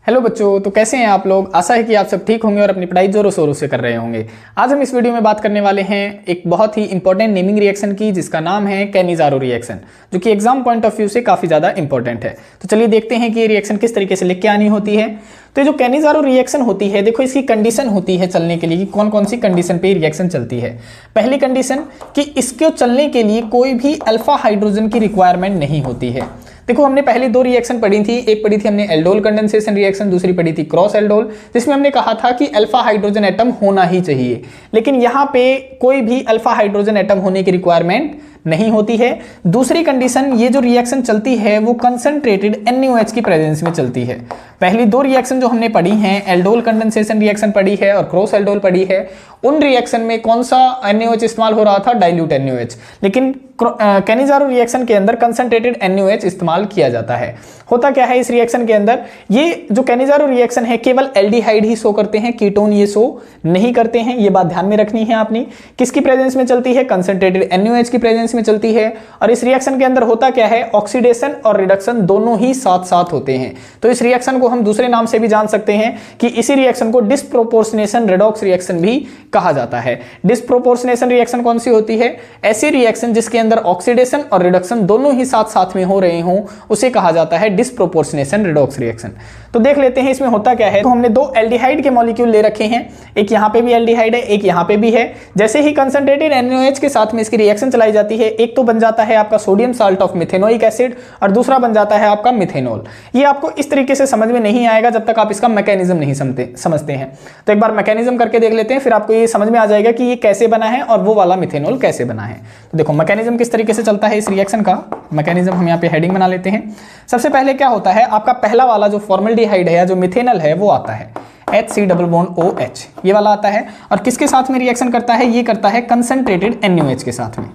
Hello बच्चों, तो कैसे हैं आप लोग। आशा है कि आप सब ठीक होंगे और अपनी पढ़ाई जोरों शोरों से कर रहे होंगे। आज हम इस वीडियो में बात करने वाले हैं एक बहुत ही इंपॉर्टेंट नेमिंग रिएक्शन की, जिसका नाम है कैनिज़ारो रिएक्शन, जो कि एग्जाम पॉइंट ऑफ व्यू से काफ़ी ज़्यादा इंपॉर्टेंट है। तो चलिए देखते हैं कि ये रिएक्शन किस तरीके से लिख के आनी होती है। तो ये जो कैनिज़ारो रिएक्शन होती है, देखो इसकी कंडीशन होती है चलने के लिए कि कौन कौन सी कंडीशन पे रिएक्शन चलती है। पहली कंडीशन कि इसको चलने के लिए कोई भी अल्फा हाइड्रोजन की रिक्वायरमेंट नहीं होती है। देखो हमने पहले दो रिएक्शन पढ़ी थी, एक पढ़ी थी हमने एल्डोल कंडेंसेशन रिएक्शन, दूसरी पढ़ी थी क्रॉस एल्डोल, जिसमें हमने कहा था कि अल्फा हाइड्रोजन एटम होना ही चाहिए। लेकिन यहाँ पे कोई भी अल्फा हाइड्रोजन एटम होने की रिक्वायरमेंट नहीं होती है। दूसरी कंडीशन, ये जो रिएक्शन चलती है वो कंसंट्रेटेड NaOH की प्रेजेंस में चलती है। पहली दो रिएक्शन जो हमने पढ़ी हैं, एल्डोल कंडेंसेशन रिएक्शन पढ़ी है और क्रॉस एल्डोल पढ़ी है, उन रिएक्शन में कौन सा NaOH इस्तेमाल हो रहा था? Dilute NaOH। लेकिन कैनिज़ारो रिएक्शन के अंदर कंसंट्रेटेड NaOH इस्तेमाल किया जाता है। होता क्या है इस रिएक्शन के अंदर, ये जो कैनिज़ारो रिएक्शन है केवल एल्डिहाइड ही शो करते हैं, कीटोन ये शो नहीं करते हैं। ये बात ध्यान में रखनी है आपने। किसकी प्रेजेंस में चलती है? कंसंट्रेटेड NaOH की प्रेजेंस में चलती है। और इस रिएक्शन के अंदर होता क्या है? ऑक्सीडेशन और रिडक्शन दोनों ही साथ साथ होते हैं। तो इस रिएक्शन को हम दूसरे नाम से भी जान सकते हैं कि इसी रिएक्शन को डिस्प्रोपोर्शनेशन रेडॉक्स रिएक्शन भी कहा जाता है। डिस्प्रोपोर्शनेशन रिएक्शन कौन सी होती है? ऐसी रिएक्शन जिसके अंदर ऑक्सीडेशन और रिडक्शन दोनों ही साथ साथ में हो रहे हों, उसे कहा जाता है डिस्प्रोपोर्शनेशन रेडॉक्स रिएक्शन। तो देख लेते हैं इसमें होता क्या है। तो हमने दो एल्डिहाइड के मॉलिक्यूल ले रखे हैं, एक यहाँ पे भी एल्डिहाइड है, एक यहाँ पे भी है। जैसे ही कंसंट्रेटेड NaOH के साथ में इसकी रिएक्शन चलाई जाती है, एक तो बन जाता है आपका sodium salt of methanoic acid और दूसरा बन जाता है आपका मिथेनॉल। ये आपको इस तरीके से समझ में नहीं आएगा जब तक आप इसका मैकेनिज्म नहीं समझते हैं। तो एक बार मैकेनिज्म करके देख लेते हैं, फिर आपको ये समझ में आ जाएगा कि ये कैसे बना है और वो वाला मिथेनॉल कैसे बना है। तो देखो मैकेनिज्म किस तरीके से चलता है इस रिएक्शन का। मैकेनिज्म हम यहाँ पे हेडिंग बना लेते हैं। सबसे पहले क्या होता है, आपका पहला वाला जो फॉर्मल्डिहाइड है या जो मिथेनॉल है वो आता है HC डबल बॉन्ड OH, ये वाला आता है। और किसके साथ में रिएक्शन करता है? ये करता है कंसंट्रेटेड NaOH के साथ में।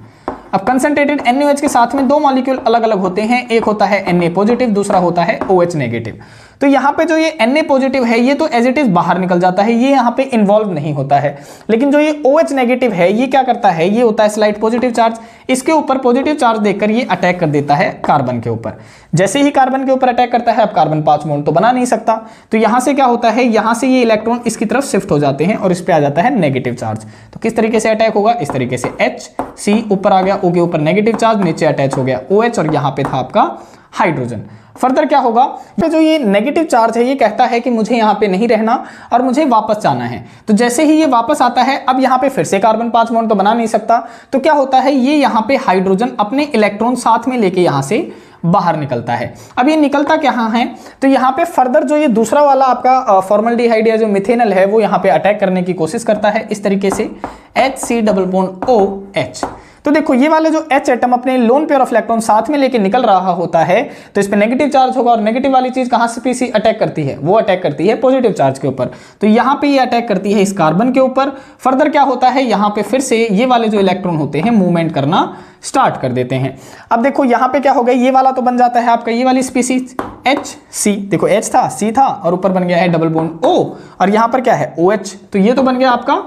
अब कंसंट्रेटेड NaOH के साथ में दो मॉलिक्यूल अलग अलग होते हैं, एक होता है Na पॉजिटिव, दूसरा होता है OH नेगेटिव। तो यहाँ पे जो ये Na पॉजिटिव है ये तो एज इट इज बाहर निकल जाता है, ये यहाँ पे इन्वॉल्व नहीं होता है। लेकिन जो ये OH नेगेटिव है ये क्या करता है? ये होता है स्लाइट पॉजिटिव चार्ज, इसके ऊपर पॉजिटिव चार्ज देकर ये अटैक कर देता है कार्बन के ऊपर। जैसे ही कार्बन के ऊपर अटैक करता है, अब कार्बन 5 बॉन्ड तो बना नहीं सकता, तो यहाँ से क्या होता है, यहाँ से ये इलेक्ट्रॉन इसकी तरफ शिफ्ट हो जाते हैं और इस पे आ जाता है नेगेटिव चार्ज। तो किस तरीके से अटैक होगा? इस तरीके से HC ऊपर आ गया, O के ऊपर नेगेटिव चार्ज, नीचे अटैच हो गया OH और यहाँ पे था आपका हाइड्रोजन। फर्दर क्या होगा, तो जो ये नेगेटिव चार्ज है ये कहता है कि मुझे यहाँ पे नहीं रहना और मुझे वापस जाना है। तो जैसे ही ये वापस आता है, अब यहाँ पे फिर से कार्बन 5 बॉन्ड तो बना नहीं सकता, तो क्या होता है, ये यहाँ पे हाइड्रोजन अपने इलेक्ट्रॉन साथ में लेके यहाँ से बाहर निकलता है। अब ये निकलता कहाँ है, तो यहाँ पे फर्दर जो ये दूसरा वाला आपका फॉर्मल्डिहाइड या जो मिथेनॉल है वो यहाँ पे अटैक करने की कोशिश करता है इस तरीके से HC डबल बॉन्ड OH। तो देखो ये वाले जो H एटम अपने लोन पेयर ऑफ इलेक्ट्रॉन साथ में लेके निकल रहा होता है, तो इस पे नेगेटिव चार्ज होगा और नेगेटिव वाली चीज कहां से पीसी अटैक करती है? वो अटैक करती है पॉजिटिव चार्ज के ऊपर। तो यहाँ पे ये अटैक करती है इस कार्बन के ऊपर। फर्दर क्या होता है, यहाँ पे फिर से ये वाले जो इलेक्ट्रॉन होते हैं मूवमेंट करना स्टार्ट कर देते हैं। अब देखो यहाँ पे क्या हो गया, ये वाला तो बन जाता है आपका ये वाली स्पीसीज HC, देखो H था, C था और ऊपर बन गया है डबल बॉन्ड O और यहाँ पर क्या है OH, तो ये तो बन गया आपका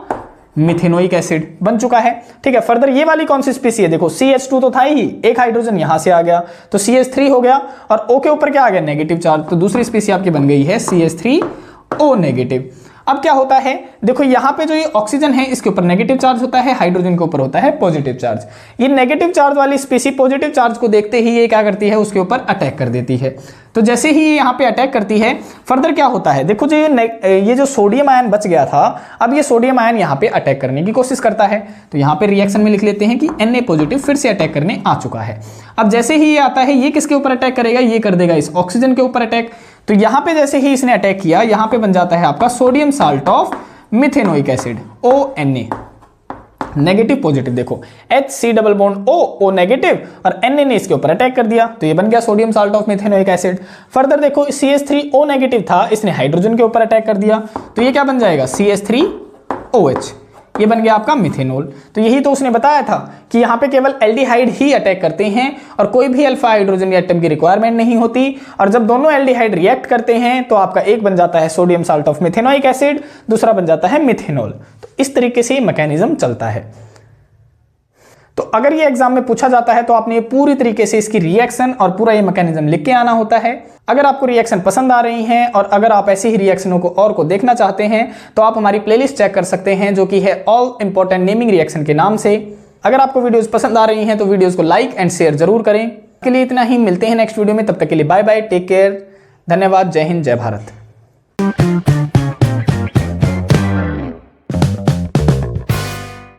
मिथेनोइक एसिड बन चुका है। ठीक है, फर्दर ये वाली कौन सी स्पीसी है? देखो CH2 तो था ही, एक हाइड्रोजन यहां से आ गया तो CH3 हो गया और O के ऊपर क्या आ गया? Negative charge. तो दूसरी स्पीसी आपकी बन गई है CH3O नेगेटिव। अब क्या होता है, देखो यहाँ पे जो ये ऑक्सीजन है इसके ऊपर नेगेटिव चार्ज होता है, हाइड्रोजन के ऊपर होता है पॉजिटिव चार्ज। ये नेगेटिव चार्ज वाली स्पीसी पॉजिटिव चार्ज को देखते ही ये क्या करती है, उसके ऊपर अटैक कर देती है। तो जैसे ही ये यहाँ पे अटैक करती है, फर्दर क्या होता है, देखो जो ये जो सोडियम आयन बच गया था, अब ये सोडियम आयन यहाँ पे अटैक करने की कोशिश करता है। तो यहाँ पे रिएक्शन में लिख लेते हैं कि Na पॉजिटिव फिर से अटैक करने आ चुका है। अब जैसे ही ये आता है, ये किसके ऊपर अटैक करेगा? ये कर देगा इस ऑक्सीजन के ऊपर अटैक। तो यहाँ पे जैसे ही इसने अटैक किया, यहाँ पे बन जाता है आपका sodium salt of methanoic acid ONA negative positive. देखो HC double bond O negative और Na ने इसके ऊपर अटैक कर दिया, तो ये बन गया sodium salt of methanoic acid. Further देखो CH3O नेगेटिव था, इसने हाइड्रोजन के ऊपर अटैक कर दिया, तो ये क्या बन जाएगा CH3OH, ये बन गया आपका मिथेनॉल। तो यही तो उसने बताया था कि यहाँ पे केवल एल्डिहाइड ही अटैक करते हैं और कोई भी अल्फा हाइड्रोजन एटम की रिक्वायरमेंट नहीं होती। और जब दोनों एल्डिहाइड रिएक्ट करते हैं तो आपका एक बन जाता है sodium salt of methanoic acid, दूसरा बन जाता है मिथेनॉल। तो इस तरीके से मैकेनिज्म चलता है। तो अगर ये एग्जाम में पूछा जाता है तो आपने ये पूरी तरीके से इसकी रिएक्शन और पूरा ये मैकेनिज्म लिख के आना होता है। अगर आपको रिएक्शन पसंद आ रही हैं और अगर आप ऐसे ही रिएक्शनों को और को देखना चाहते हैं तो आप हमारी प्लेलिस्ट चेक कर सकते हैं, जो कि है ऑल इंपॉर्टेंट नेमिंग रिएक्शन के नाम से। अगर आपको वीडियोस पसंद आ रही हैं तो वीडियोस को लाइक एंड शेयर जरूर करें। के लिए इतना ही, मिलते हैं नेक्स्ट वीडियो में, तब तक के लिए बाय बाय, टेक केयर, धन्यवाद, जय हिंद, जय भारत।